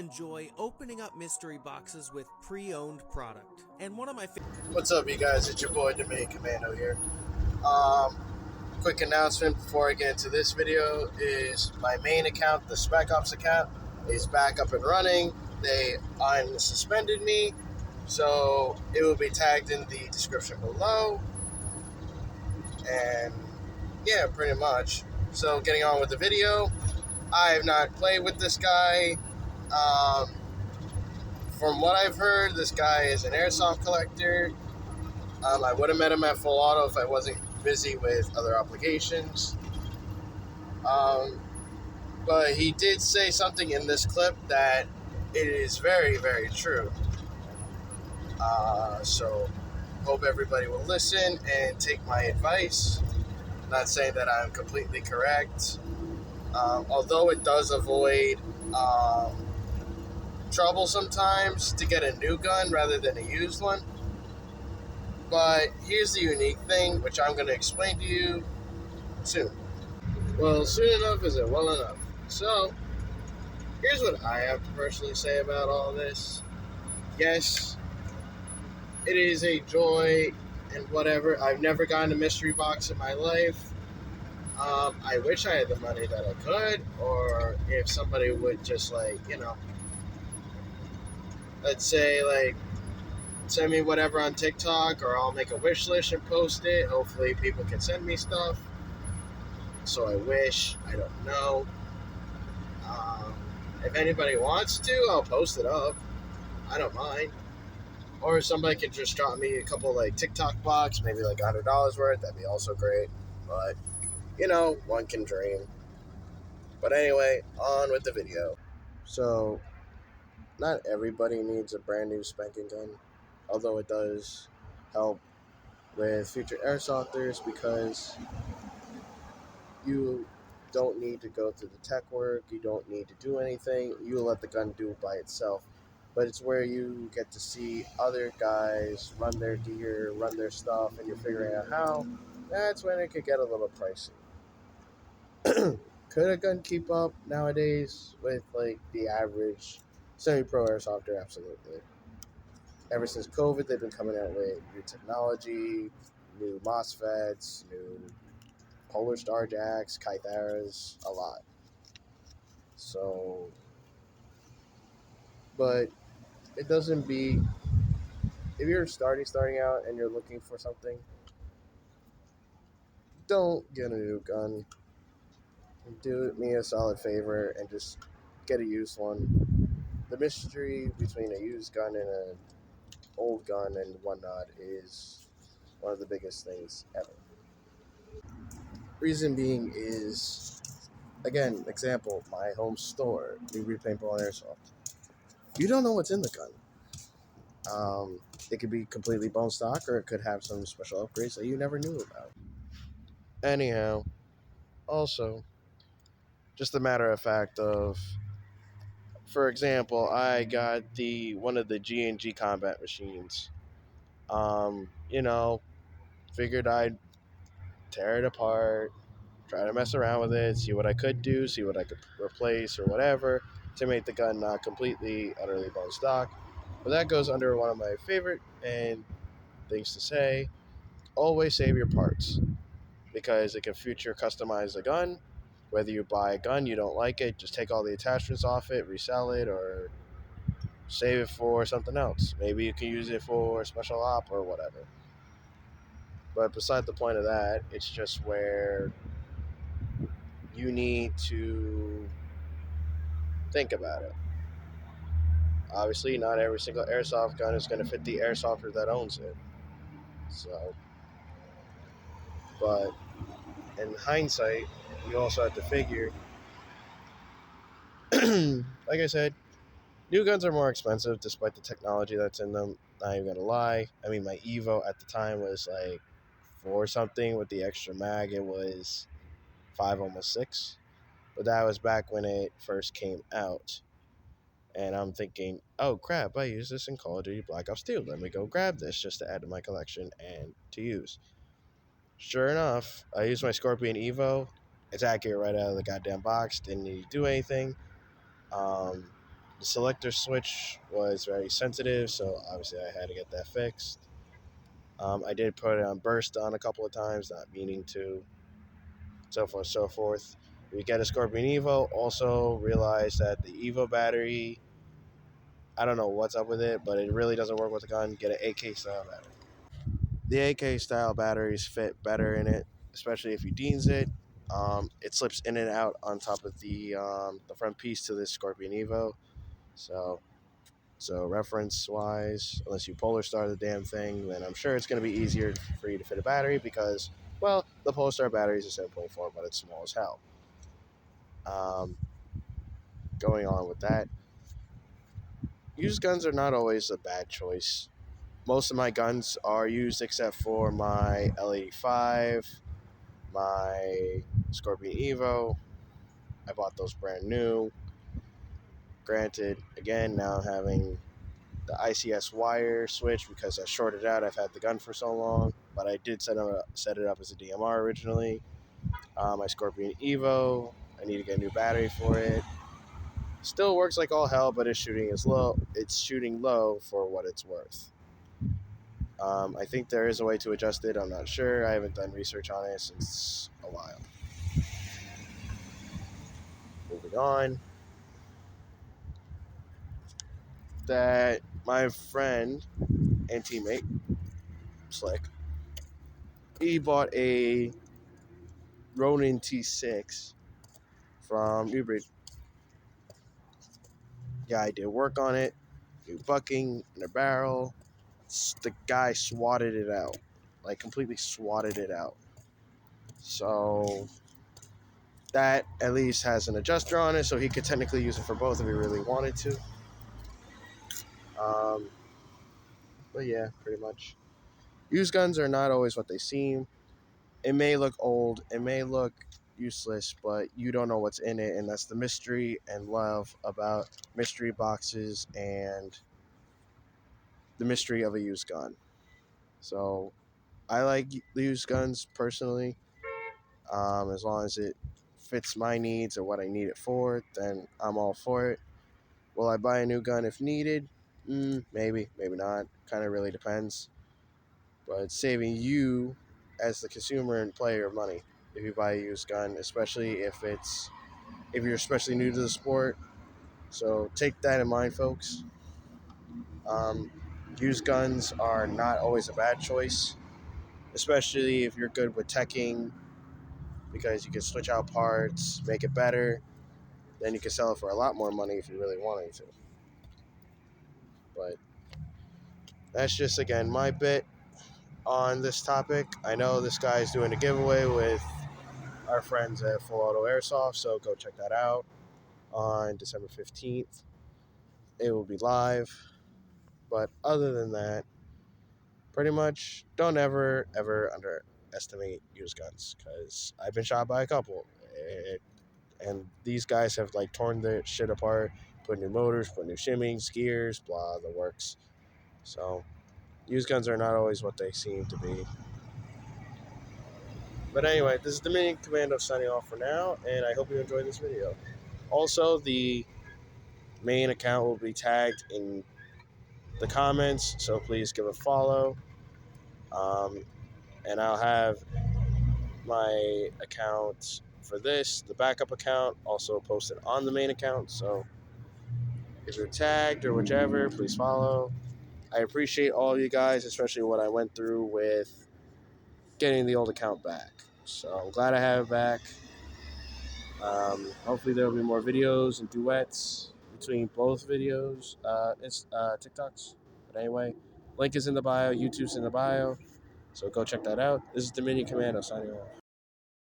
enjoy opening up mystery boxes with pre-owned product. And one of my What's up, you guys? It's your boy, Dominic Commando here. Um, Quick announcement before I get into this video is my main account, the Spec Ops account, is back up and running. They unsuspended me, so it will be tagged in the description below. And yeah, pretty much. So getting on with the video, I have not played with this guy. From what I've heard, this guy is an airsoft collector. I would have met him at Full Auto if I wasn't busy with other obligations. But he did say something in this clip that it is very, very true. So hope everybody will listen and take my advice. Not saying that I'm completely correct. Although it does avoid trouble sometimes to get a new gun rather than a used one. But here's the unique thing, which I'm going to explain to you soon. Well, soon enough isn't well enough. So, here's what I have to personally say about all this. Yes, it is a joy and whatever. I've never gotten a mystery box in my life. I wish I had the money that I could, or if somebody would just, let's say, send me whatever on TikTok, or I'll make a wish list and post it. Hopefully people can send me stuff. So I wish. I don't know. If anybody wants to, I'll post it up. I don't mind. Or if somebody could just drop me a couple TikTok bucks, maybe $100 worth, that'd be also great. But, one can dream. But anyway, on with the video. So, not everybody needs a brand new spanking gun, although it does help with future airsofters because you don't need to go through the tech work, you don't need to do anything, you let the gun do it by itself. But it's where you get to see other guys run their gear, run their stuff, and you're figuring out how. That's when it could get a little pricey. Could a gun keep up nowadays with the average semi-pro airsofter? Absolutely. Ever since COVID, they've been coming out with new technology, new MOSFETs, new Polar Star Jacks, Kytheras, a lot. So, but it doesn't be, if you're starting out and you're looking for something, don't get a new gun. Do me a solid favor and just get a used one. The mystery between a used gun and an old gun and whatnot is one of the biggest things ever. Reason being is, again, example, my home store, Newbury Paintball and Airsoft. You don't know what's in the gun. It could be completely bone stock, or it could have some special upgrades that you never knew about. Anyhow, also, just a matter of fact of, for example, I got one of the G&G combat machines. Figured I'd tear it apart, try to mess around with it, see what I could do, see what I could replace or whatever to make the gun not completely, utterly bone stock. But that goes under one of my favorite and things to say. Always save your parts, because it can future customize a gun. Whether you buy a gun, you don't like it, just take all the attachments off it, resell it, or save it for something else. Maybe you can use it for a special op or whatever. But beside the point of that, it's just where you need to think about it. Obviously, not every single airsoft gun is going to fit the airsofter that owns it. So, but in hindsight, you also have to figure, like I said, new guns are more expensive despite the technology that's in them. Not even gonna lie. I mean, my Evo at the time was four something with the extra mag. It was five, almost six. But that was back when it first came out. And I'm thinking, oh crap, I use this in Call of Duty Black Ops 2. Let me go grab this just to add to my collection and to use. Sure enough, I used my Scorpion Evo. It's accurate right out of the goddamn box. Didn't need to do anything. The selector switch was very sensitive, so obviously I had to get that fixed. I did put it on burst on a couple of times, not meaning to, so forth, so forth. If you get a Scorpion Evo, also realize that the Evo battery, I don't know what's up with it, but it really doesn't work with the gun. Get an AK style battery. The AK style batteries fit better in it, especially if you deans it. It slips in and out on top of the front piece to this Scorpion Evo. So reference wise, unless you Polar Star the damn thing, then I'm sure it's going to be easier for you to fit a battery because, well, the Polar Star battery is a 7.4, but it's small as hell. Um, Going on with that, used guns are not always a bad choice. Most of my guns are used except for my L85, my Scorpion Evo. I bought those brand new. Granted, again, now I'm having the ICS wire switch because I shorted out. I've had the gun for so long, but I did set it up as a DMR originally. My Scorpion Evo, I need to get a new battery for it. Still works like all hell, but it's shooting low for what it's worth. I think there is a way to adjust it. I'm not sure. I haven't done research on it since a while. Moving on. That my friend and teammate, Slick, he bought a Ronin T6 from Newbridge. Yeah, I did work on it. New bucking in the barrel. The guy swatted it out. Like, completely swatted it out. So that at least has an adjuster on it, so he could technically use it for both if he really wanted to. But yeah, pretty much. Used guns are not always what they seem. It may look old, it may look useless, but you don't know what's in it, and that's the mystery and love about mystery boxes and the mystery of a used gun. So I like used guns personally. As long as it fits my needs or what I need it for, then I'm all for it. Will I buy a new gun if needed? Maybe, maybe not. Kind of really depends. But it's saving you as the consumer and player money if you buy a used gun, especially if you're especially new to the sport. So take that in mind, folks. Um, Used guns are not always a bad choice, especially if you're good with teching, because you can switch out parts, make it better. Then you can sell it for a lot more money if you really wanted to. But that's just, again, my bit on this topic. I know this guy's doing a giveaway with our friends at Full Auto Airsoft, so go check that out on December 15th. It will be live. But other than that, pretty much don't ever underestimate used guns, because I've been shot by a couple. And these guys have like torn their shit apart, put new motors, put new shimmings, gears, blah, the works. So used guns are not always what they seem to be. But anyway, this is Dominion Commando signing off for now, and I hope you enjoyed this video. Also, the main account will be tagged in the comments, so please give a follow. And I'll have my account for this, the backup account, also posted on the main account. So if you're tagged or whichever, please follow. I appreciate all of you guys, especially what I went through with getting the old account back. So I'm glad I have it back. Hopefully there will be more videos and duets between both videos, TikToks. But anyway, link is in the bio, YouTube's in the bio. So go check that out. This is Dominion Commando signing off.